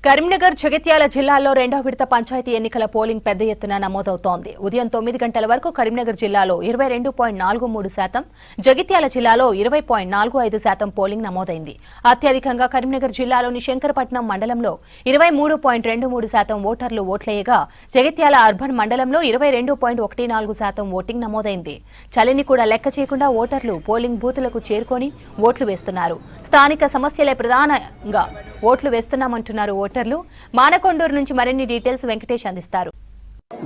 కరీంనగర్ జగిత్యాల జిల్లాలో రెండో విడత పంచాయతీ ఎన్నికల పోలింగ్ పెద్ద ఎత్తున నమోదవుతోంది. ఉదయం 9 గంటల వరకు కరీంనగర్ జిల్లాలో 22.43%, జగిత్యాల జిల్లాలో 20.45% పోలింగ్ నమోదైంది. అత్యధికంగా కరీంనగర్ జిల్లాలోని శంకరపట్నం మండలంలో 23.23% ఓటర్లు ఓట్లేయగా, జగిత్యాల అర్బన్ మండలంలో 22.14% ఓటింగ్ నమోదైంది. చలిని కూడా లెక్క చేయకుండా ఓటర్లు పోలింగ్ బూతులకు చేరుకొని ఓట్లు వేస్తున్నారు. స్థానిక సమస్యలే ప్రధానంగా ఓట్లు వేస్తున్నామంటున్నారు ఓటర్లు. మానకొండూరు నుంచి మరిన్ని డీటెయిల్స్ వెంకటేష్ అందిస్తారు.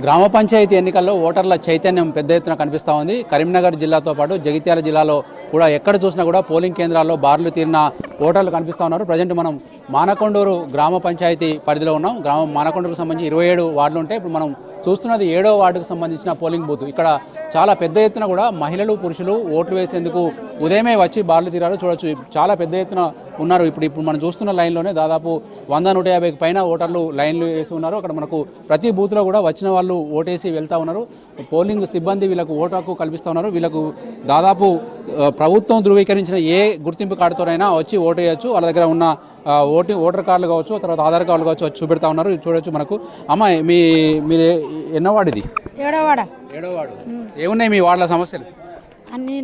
గ్రామ పంచాయతీ ఎన్నికల్లో ఓటర్ల చైతన్యం పెద్ద ఎత్తున కనిపిస్తూ ఉంది. కరీంనగర్ జిల్లాతో పాటు జగిత్యాల జిల్లాలో కూడా ఎక్కడ చూసినా కూడా పోలింగ్ కేంద్రాల్లో బార్లు తీరిన ఓటర్లు కనిపిస్తూ ఉన్నారు. ప్రజెంట్ మనం మానకొండూరు గ్రామ పంచాయతీ పరిధిలో ఉన్నాం. మానకొండూరుకు సంబంధించి 27 వార్డులు ఉంటాయి. ఇప్పుడు మనం చూస్తున్నది 7వ వార్డుకు సంబంధించిన పోలింగ్ బూత్. ఇక్కడ చాలా పెద్ద ఎత్తున కూడా మహిళలు పురుషులు ఓట్లు వేసేందుకు ఉదయమే వచ్చి బార్లు తీరారు. చూడొచ్చు, చాలా పెద్ద ఎత్తున ఉన్నారు. ఇప్పుడు మనం చూస్తున్న లైన్లోనే దాదాపు 100-150 పైన ఓటర్లు లైన్లు వేసి ఉన్నారు. అక్కడ మనకు ప్రతి బూత్లో కూడా వచ్చిన వాళ్ళు ఓటేసి వెళ్తూ ఉన్నారు. పోలింగ్ సిబ్బంది వీళ్ళకు ఓటు హక్కు కల్పిస్తూ ఉన్నారు. వీళ్ళకు దాదాపు ప్రభుత్వం ధృవీకరించిన ఏ గుర్తింపు కార్డుతోనైనా వచ్చి ఓటు వేయచ్చు. వాళ్ళ దగ్గర ఉన్న ఓటర్ కార్డులు కావచ్చు, తర్వాత ఆధార్ కార్డులు కావచ్చు వచ్చి చూపెడతా ఉన్నారు. చూడొచ్చు మనకు. అమ్మ, మీరు ఎన్నో వార్డు ఇది? 7వ వార్డు. ఏమున్నాయి మీ వార్డుల సమస్యలు? అన్ని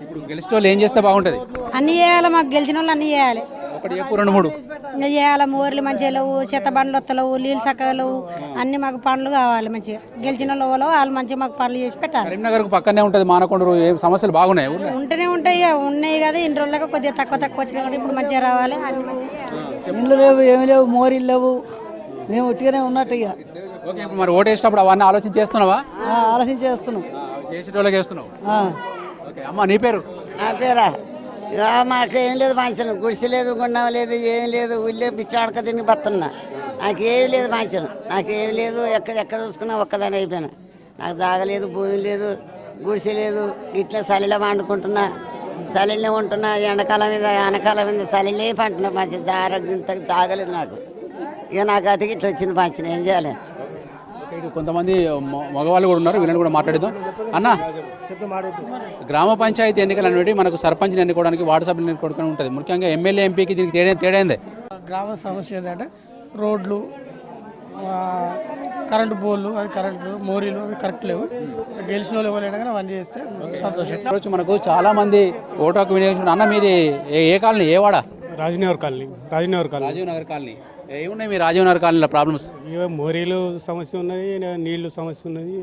ఇప్పుడు గెలిచిన వాళ్ళు ఏం చేస్తే బాగుంటుంది? అన్ని చేయాలి, మాకు గెలిచిన వాళ్ళు అన్ని చేయాలి. ఒకటి చెప్పు, 2-3 ఇంకా చేయాలి. మోర్లు మంచిగా లేవు, చెత్త బండ్లు వస్తలేవు, నీళ్ళు చక్కగా లేవు, అన్ని మాకు పనులు కావాలి. మంచిగా గెలిచిన వాళ్ళు మంచిగా మాకు పనులు చేసి పెట్టాలి. కరీంనగర్ పక్కనే ఉంటుంది మానకొండూరు. ఏం సమస్యలు బాగున్నాయి? ఉంటూనే ఉంటాయి, ఉన్నాయి కదా. ఇన్ని రోజులకు కొద్దిగా తక్కువ వచ్చినా కూడా ఇప్పుడు మంచిగా రావాలి. ఇండ్లు లేవు, ఏమి లేవు, మోరీలు లేవు, మేము ఒట్టిగానే ఉన్నట్టు. ఇక ఓకే, మరి ఓటు వేసినప్పుడు అవన్నీ ఆలోచన చేస్తున్నావా? ఆలోచన చేస్తున్నాం. చేసేటోళ్ళకి వేస్తున్నావు. ఓకే అమ్మ, నీ పేరు? నా పేరా? ఇక మాకేం లేదు, మంచను గుడిసె లేదు, గుండం లేదు, ఏం లేదు. ఊళ్ళే పిచ్చాడక తిని బతున్నా. నాకేం లేదు మంచను, నాకేం లేదు. ఎక్కడ చూసుకున్నా ఒక్కదాని అయిపోయినా. నాకు జాగలేదు, భూమి లేదు, గుడిసె లేదు. ఇట్లా చలిలో వండుకుంటున్నా, చలిలో ఉంటున్నా. ఎండాకాలం మీద చలిలే పంటున్నా. మంచి ఆరోగ్యంతో జాగలేదు నాకు. ఇక నాకు అతికి ఇట్లా వచ్చింది మంచిన. ఏం చేయాలి? కొంతమంది మగవాళ్ళు కూడా ఉన్నారు, వీళ్ళని కూడా మాట్లాడదాం. అన్న, గ్రామ పంచాయతీ ఎన్నికలు అనేవి మనకు సర్పంచ్ని ఎన్నుకోవడానికి, వార్డు సభ్యులను ఎన్నుకోవడానికి ఉంటుంది. ముఖ్యంగా ఎమ్మెల్యే ఎంపీకి దీనికి తేడైందే. గ్రామ సమస్య ఏంటంటే రోడ్లు, కరెంటు పోల్లు, అవి కరెంట్లు, మోరీలు అవి కరెక్ట్ లేవు. గెలిచిన వాళ్ళు ఎవరైనా కానీ అవన్నీ చేస్తే సంతోషం. మనకు చాలా మంది ఓటు హక్కు వినియోగించుకుంటారు. అన్న, మీది ఏ కాలనీ, ఏ వాడ? రాజనగర్ కాలనీ. రాజీవ్ నగర్ కాలనీ. ఏమున్నాయి మీ రాజీవ్ నగర్ కాలనీలో ప్రాబ్లమ్స్? మోరీలు సమస్య ఉన్నది, నీళ్లు సమస్య ఉన్నది.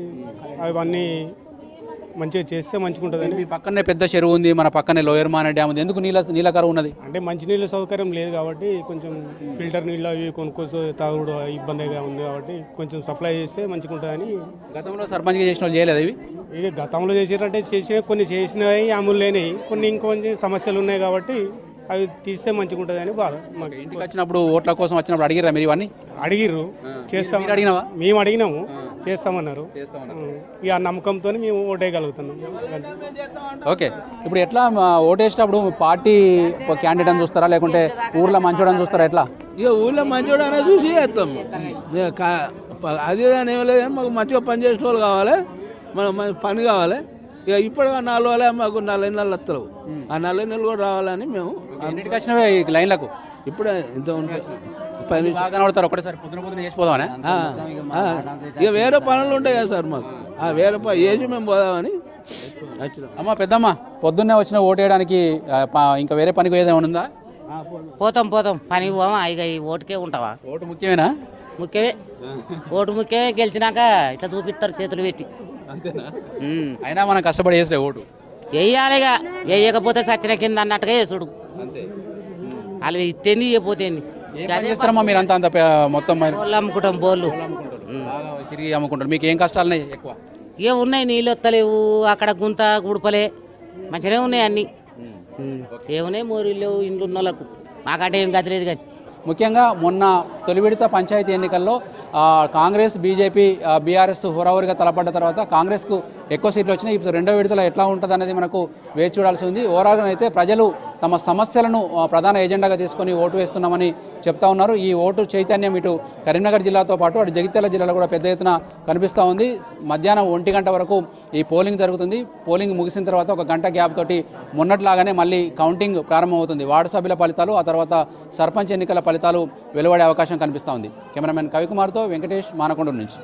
అవన్నీ మంచిగా చేస్తే మంచిగా ఉంటుందని. మీ పక్కనే పెద్ద చెరువు ఉంది, మన పక్కనే లోయర్ మానే డ్యామ్ ఉంది. ఎందుకు నీళ్ళ కరువు ఉన్నది? అంటే మంచినీళ్ళ సౌకర్యం లేదు కాబట్టి కొంచెం ఫిల్టర్ నీళ్ళు అవి కొనుక్కోసం తాగుడు ఇబ్బందిగా ఉంది కాబట్టి కొంచెం సప్లై చేస్తే మంచిగా ఉంటుందని. గతంలో సర్పంచ్గా చేసిన వాళ్ళు చేయలేదు ఇవి? ఇక గతంలో చేసినట్టే కొన్ని చేసినవి అమలు లేనివి, కొన్ని ఇంకొంచెం సమస్యలు ఉన్నాయి కాబట్టి అవి తీస్తే మంచిగా ఉంటుందని బాధ. మాకు ఇంటికి వచ్చినప్పుడు ఓట్ల కోసం వచ్చినప్పుడు అడిగిరా మీరు? ఇవన్నీ అడిగిర్రు, చేస్తాం. అడిగినావా? మేము అడిగినాము, చేస్తామన్నారు. ఇక ఆ నమ్మకంతో మేము ఓటేయగలుగుతున్నాం. ఓకే, ఇప్పుడు ఎట్లా ఓటేసేటప్పుడు పార్టీ క్యాండిడేట్ అని చూస్తారా, లేకుంటే ఊర్లో మంచోడని చూస్తారా? ఎట్లా? ఇక ఊళ్ళో మంచోడు అనేది చూసి చేస్తాం. అది ఏం లేదు, మాకు మంచిగా పని చేసే వాళ్ళు కావాలి, మన పని కావాలి. ఇక ఇప్పుడు 4 వేలే, మాకు 4 నెలలు వస్తలేవు. ఆ 4 నెలలు కూడా రావాలని మేము ఇంటికి వచ్చినవే లైన్లకు ఇప్పుడే ఇంత ఉంటుంది. కనబడతారు ఒకటేసారి పొద్దున చేసిపోదామని. ఇక వేరే పనులు ఉంటాయి కదా సార్ మాకు. వేరే ఏజ్ మేము పోదామని. అమ్మ, పెద్దమ్మ, పొద్దున్నే వచ్చిన ఓటు వేయడానికి ఇంకా వేరే పనికి ఏదైనా ఉందా? పోతాం పనికి పోవా. ఇక ఈ ఓటుకే ఉంటావా? ఓటు ముఖ్యమేనా? ముఖ్యమే, ఓటు ముఖ్యమే. గెలిచినాక ఇట్లా చూపిస్తారు చేతులు పెట్టి. అయినా మనం కష్టపడి వేసలే ఓటు వేయాలిగా. వేయకపోతే సచిన కింద అన్నట్టుగా వేసుడు. వాళ్ళు ఇస్తేంది, ఇవ్వపోతేంది. చేస్తారమ్మా మీరంతా? అంత మొత్తం బోళ్ళు అమ్ముకుంటాం, బోళ్ళు తిరిగి అమ్ముకుంటారు. మీకు ఏం కష్టాలున్నాయి ఎక్కువ? ఏ ఉన్నాయి, నీళ్ళు వస్తలేవు, అక్కడ గుంత గుడపలే మంచిగానే ఉన్నాయి అన్నీ. ఏమున్నాయి, మోరీలు లేవు ఇండ్లు ఉన్న వాళ్ళకు. మాకంటే ఏం గతి లేదు. కానీ ముఖ్యంగా మొన్న తొలి విడత పంచాయతీ ఎన్నికల్లో కాంగ్రెస్, బీజేపీ, బీఆర్ఎస్ హోరాహోరీగా తలపడ్డ తర్వాత కాంగ్రెస్కు ఎక్కువ సీట్లు వచ్చినాయి. ఇప్పుడు రెండో విడతలో ఎట్లా ఉంటుంది అనేది మనకు వేచి చూడాల్సి ఉంది. ఓవరాల్గా అయితే ప్రజలు తమ సమస్యలను ప్రధాన ఎజెండాగా తీసుకొని ఓటు వేస్తున్నామని చెప్తా ఉన్నారు. ఈ ఓటు చైతన్యం ఇటు కరీంనగర్ జిల్లాతో పాటు అటు జగిత్యాల జిల్లాలో కూడా పెద్ద ఎత్తున కనిపిస్తూ ఉంది. మధ్యాహ్నం 1 గంట వరకు ఈ పోలింగ్ జరుగుతుంది. పోలింగ్ ముగిసిన తర్వాత 1 గంట గ్యాప్ తోటి మొన్నట్లాగానే మళ్ళీ కౌంటింగ్ ప్రారంభమవుతుంది. వార్డు సభ్యుల ఫలితాలు, ఆ తర్వాత సర్పంచ్ ఎన్నికల ఫలితాలు వెలువడే అవకాశం కనిపిస్తూ ఉంది. కెమెరామెన్ కవికుమార్తో వెంకటేష్, మానకొండ నుంచి.